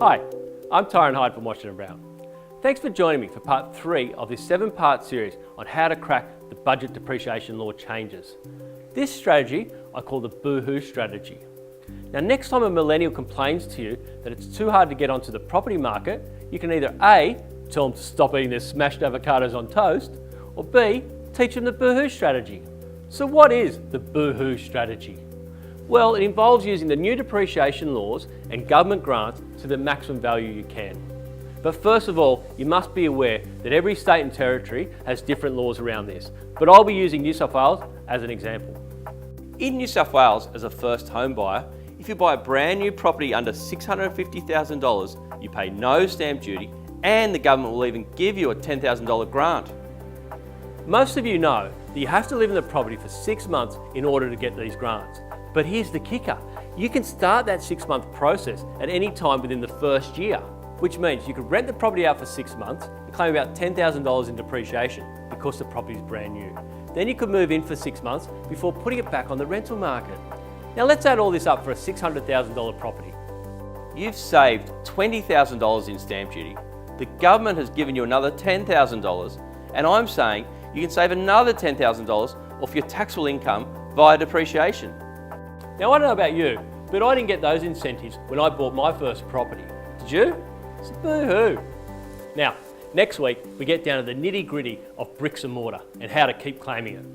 Hi, I'm Tyron Hyde from Washington Brown. Thanks for joining me for part 3 of this 7-part series on how to crack the budget depreciation law changes. This strategy I call the boo-hoo strategy. Now, next time a millennial complains to you that it's too hard to get onto the property market, you can either A, tell them to stop eating their smashed avocados on toast, or B, teach them the boo-hoo strategy. So what is the boo-hoo strategy? Well, it involves using the new depreciation laws and government grants to the maximum value you can. But first of all, you must be aware that every state and territory has different laws around this, but I'll be using New South Wales as an example. In New South Wales, as a first home buyer, if you buy a brand new property under $650,000, you pay no stamp duty and the government will even give you a $10,000 grant. Most of you know that you have to live in the property for 6 months in order to get these grants. But here's the kicker. You can start that 6-month process at any time within the first year, which means you could rent the property out for 6 months and claim about $10,000 in depreciation because the property is brand new. Then you could move in for 6 months before putting it back on the rental market. Now let's add all this up for a $600,000 property. You've saved $20,000 in stamp duty, the government has given you another $10,000, and I'm saying you can save another $10,000 off your taxable income via depreciation. Now, I don't know about you, but I didn't get those incentives when I bought my first property. Did you? So boo-hoo. Now, next week we get down to the nitty-gritty of bricks and mortar and how to keep claiming it.